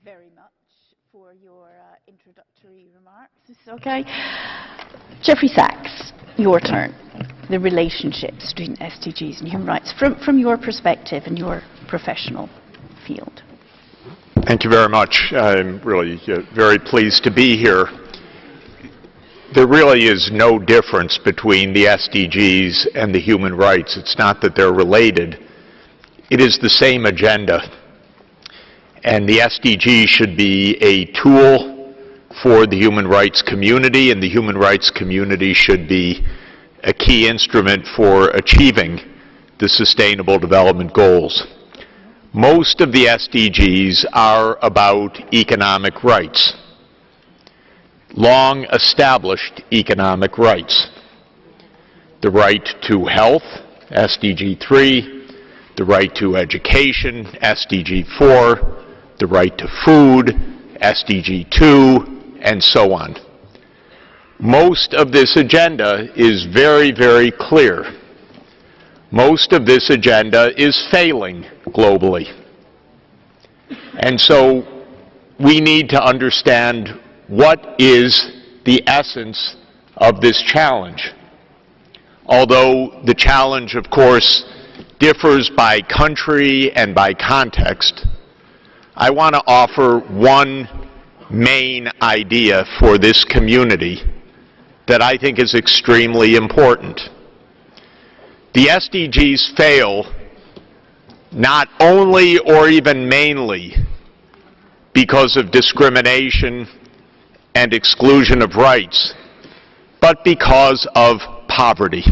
very much for your introductory remarks. Okay. Jeffrey Sachs, your turn. The relationships between SDGs and human rights from your perspective and your professional field. Thank you very much. I'm really very pleased to be here. There really is no difference between the SDGs and the human rights. It's not that they're related. It is the same agenda. And the SDGs should be a tool for the human rights community, and the human rights community should be a key instrument for achieving the Sustainable Development Goals. Most of the SDGs are about economic rights, long-established economic rights. The right to health, SDG 3, the right to education, SDG 4, the right to food, SDG 2, and so on. Most of this agenda is very, very clear. Most of this agenda is failing globally. And so we need to understand what is the essence of this challenge. Although the challenge, of course, differs by country and by context, I want to offer one main idea for this community that I think is extremely important. The SDGs fail not only or even mainly because of discrimination and exclusion of rights, but because of poverty.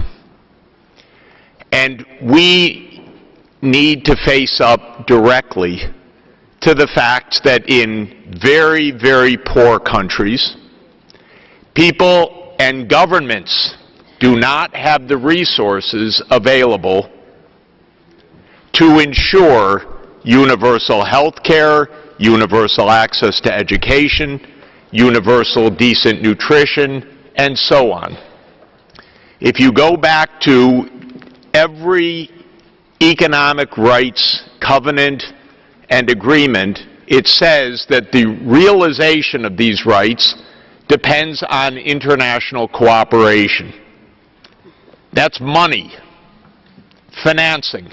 And we need to face up directly to the fact that in very, very poor countries, people and governments do not have the resources available to ensure universal health care, universal access to education, universal decent nutrition, and so on. If you go back to every economic rights covenant and agreement, it says that the realization of these rights depends on international cooperation. That's money, financing.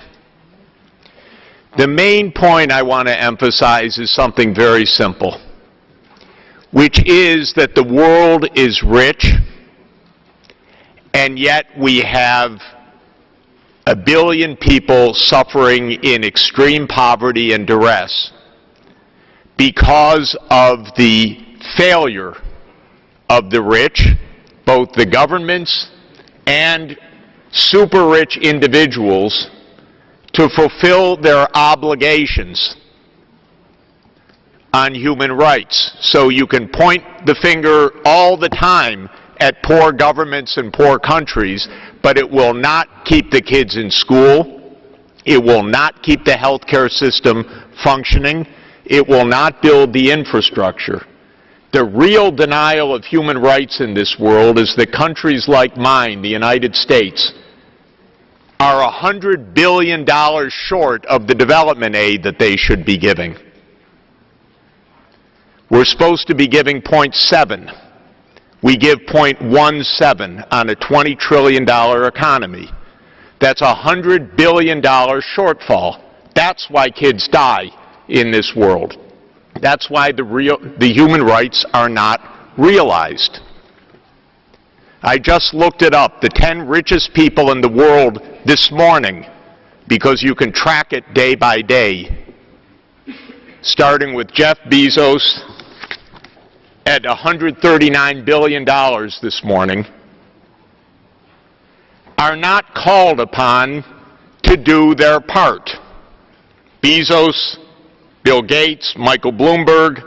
The main point I want to emphasize is something very simple, which is that the world is rich, and yet we have 1 billion people suffering in extreme poverty and duress because of the failure of the rich, both the governments and super rich individuals, to fulfill their obligations on human rights. So you can point the finger all the time at poor governments and poor countries, but it will not keep the kids in school. It will not keep the healthcare system functioning. It will not build the infrastructure. The real denial of human rights in this world is that countries like mine, the United States, are $100 billion short of the development aid that they should be giving. We're supposed to be giving 0.7. We give 0.17 on a $20 trillion economy. That's a $100 billion shortfall. That's why kids die in this world. That's why the human rights are not realized. I just looked it up, the 10 richest people in the world this morning, because you can track it day by day, starting with Jeff Bezos at $139 billion this morning, are not called upon to do their part. Bezos, Bill Gates, Michael Bloomberg,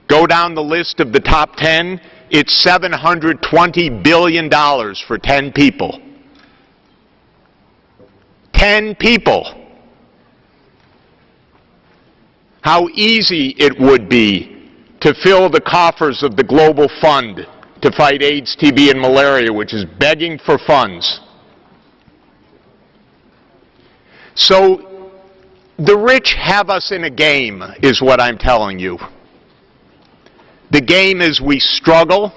go down the list of the top 10, it's $720 billion for 10 people. 10 people. How easy it would be to fill the coffers of the Global Fund to fight AIDS, TB, and malaria, which is begging for funds. So The rich have us in a game, is what I'm telling you. The game is we struggle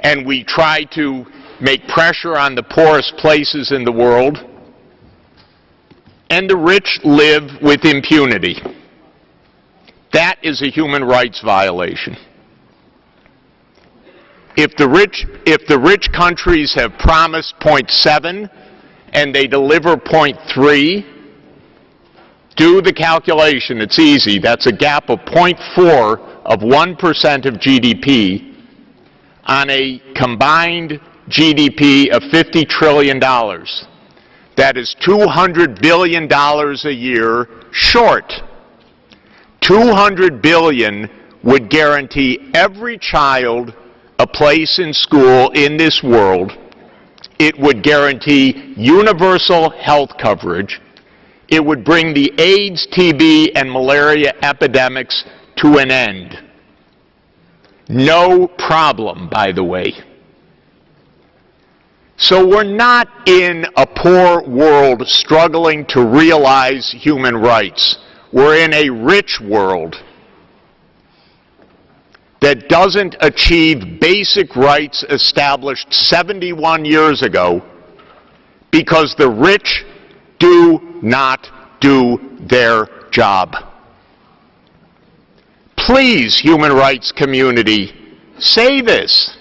and we try to make pressure on the poorest places in the world, and the rich live with impunity. That is a human rights violation. If the rich countries have promised 0.7 and they deliver 0.3, do the calculation. It's easy. That's a gap of 0.4 of 1% of GDP on a combined GDP of $50 trillion. That is $200 billion a year short. $200 billion would guarantee every child a place in school in this world. It would guarantee universal health coverage. It would bring the AIDS, TB, and malaria epidemics to an end. No problem, by the way. So we're not in a poor world struggling to realize human rights. We're in a rich world that doesn't achieve basic rights established 71 years ago because the rich do not do their job. Please, human rights community, say this.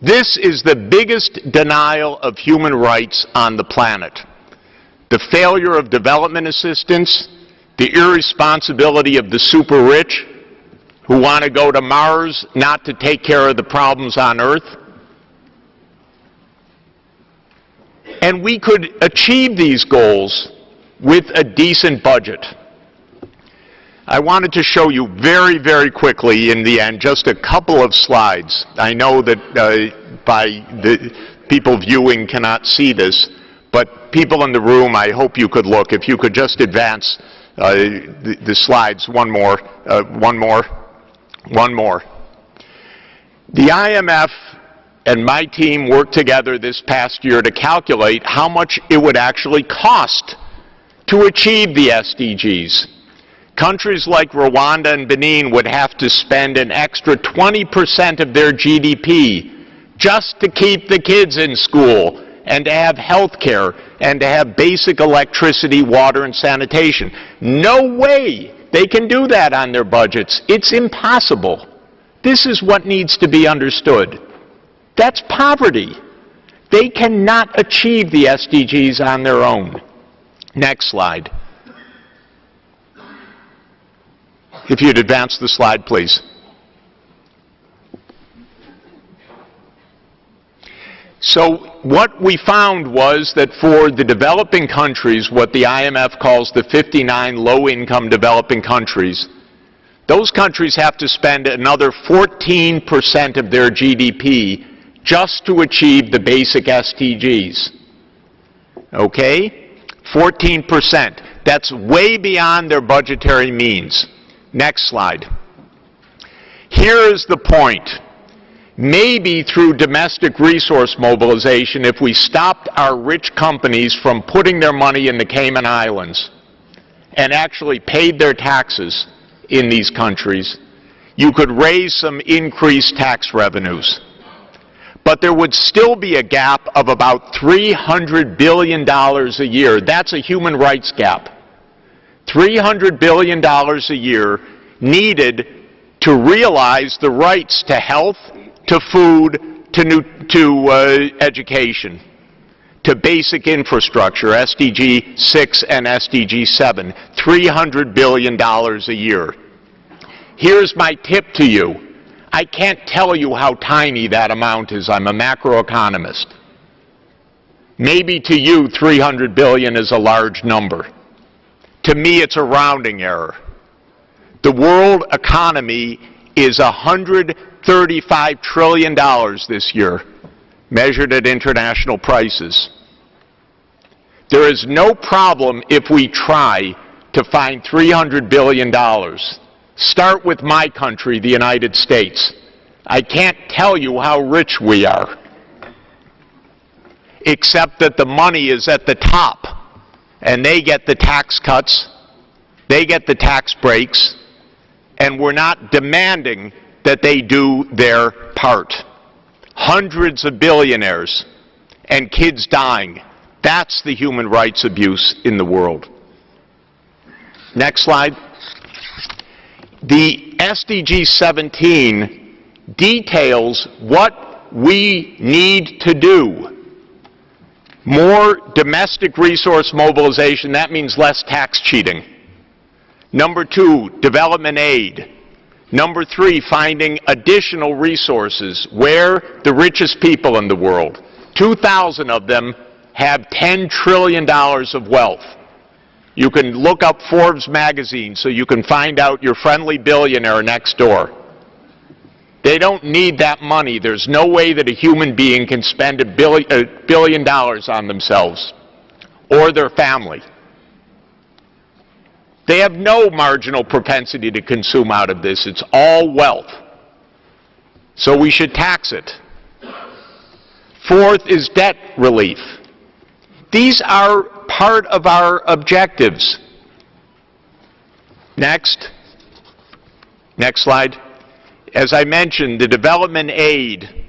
This is the biggest denial of human rights on the planet. The failure of development assistance, the irresponsibility of the super rich who want to go to Mars not to take care of the problems on Earth. And we could achieve these goals with a decent budget. I wanted to show you very, very quickly in the end just a couple of slides. I know that by the people viewing cannot see this, but people in the room, I hope you could look. If you could just advance the slides, one more. The IMF and my team worked together this past year to calculate how much it would actually cost to achieve the SDGs. Countries like Rwanda and Benin would have to spend an extra 20% of their GDP just to keep the kids in school and to have health care and to have basic electricity, water, and sanitation. No way they can do that on their budgets. It's impossible. This is what needs to be understood. That's poverty. They cannot achieve the SDGs on their own. Next slide. If you'd advance the slide, please. So what we found was that for the developing countries, what the IMF calls the 59 low-income developing countries, those countries have to spend another 14% of their GDP just to achieve the basic SDGs. Okay? 14%. That's way beyond their budgetary means. Next slide. Here is the point. Maybe through domestic resource mobilization, if we stopped our rich companies from putting their money in the Cayman Islands and actually paid their taxes in these countries, you could raise some increased tax revenues. But there would still be a gap of about $300 billion a year. That's a human rights gap. $300 billion a year needed to realize the rights to health, to food, to education, to basic infrastructure, SDG 6 and SDG 7, $300 billion a year. Here's my tip to you. I can't tell you how tiny that amount is. I'm a macroeconomist. Maybe to you, 300 billion is a large number. To me, it's a rounding error. The world economy is $135 trillion this year, measured at international prices. There is no problem if we try to find $300 billion. Start with my country, the United States. I can't tell you how rich we are, except that the money is at the top and they get the tax cuts, they get the tax breaks, and we're not demanding that they do their part. Hundreds of billionaires and kids dying. That's the human rights abuse in the world. Next slide. The SDG 17 details what we need to do. More domestic resource mobilization, that means less tax cheating. Number 2, development aid. Number 3, finding additional resources where the richest people in the world, 2,000 of them, have $10 trillion of wealth. You can look up Forbes magazine so you can find out your friendly billionaire next door. They don't need that money. There's no way that a human being can spend $1 billion on themselves or their family. They have no marginal propensity to consume out of this. It's all wealth. So we should tax it. 4th is debt relief. These are part of our objectives. Next slide. As I mentioned, the development aid,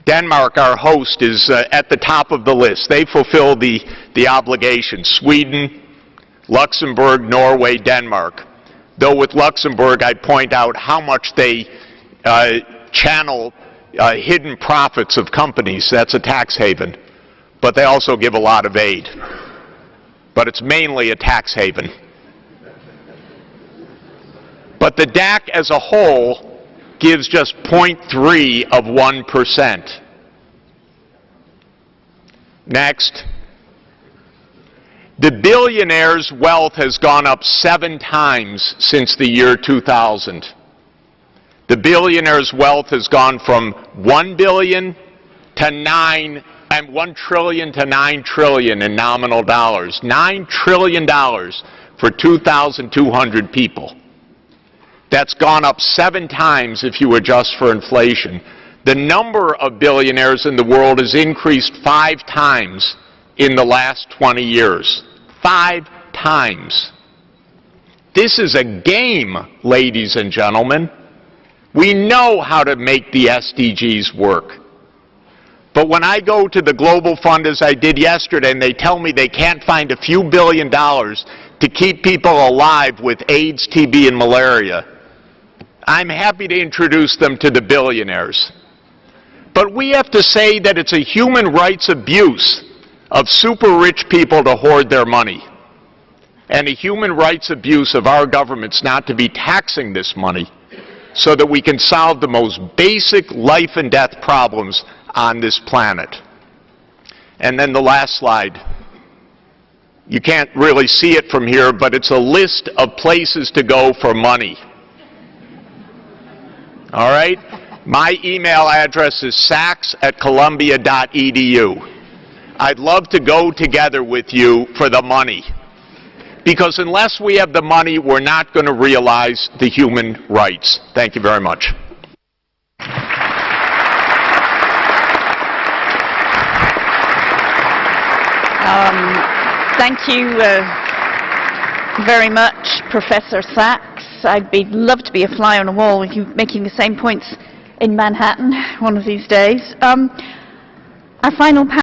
Denmark, our host, is at the top of the list. They fulfill the obligation. Sweden, Luxembourg, Norway, Denmark. Though with Luxembourg, I'd point out how much they channel hidden profits of companies. That's a tax haven. But they also give a lot of aid. But it's mainly a tax haven. But the DAC as a whole gives just 0.3 of 1%. Next. The billionaire's wealth has gone up 7 times since the year 2000. The billionaire's wealth has gone from 1 billion to 1 trillion to 9 trillion in nominal dollars. $9 trillion for 2,200 people. That's gone up 7 times if you adjust for inflation. The number of billionaires in the world has increased 5 times in the last 20 years. 5 times. This is a game, ladies and gentlemen. We know how to make the SDGs work. But when I go to the Global Fund, as I did yesterday, and they tell me they can't find a few $1 billion to keep people alive with AIDS, TB, and malaria, I'm happy to introduce them to the billionaires. But we have to say that it's a human rights abuse of super rich people to hoard their money, and a human rights abuse of our governments not to be taxing this money so that we can solve the most basic life and death problems on this planet. And then the last slide. You can't really see it from here, but it's a list of places to go for money. All right? My email address is sachs@columbia.edu. I'd love to go together with you for the money. Because unless we have the money, we're not going to realize the human rights. Thank you very much. Thank you very much, Professor Sachs. I'd love to be a fly on a wall with you making the same points in Manhattan one of these days. Our final panel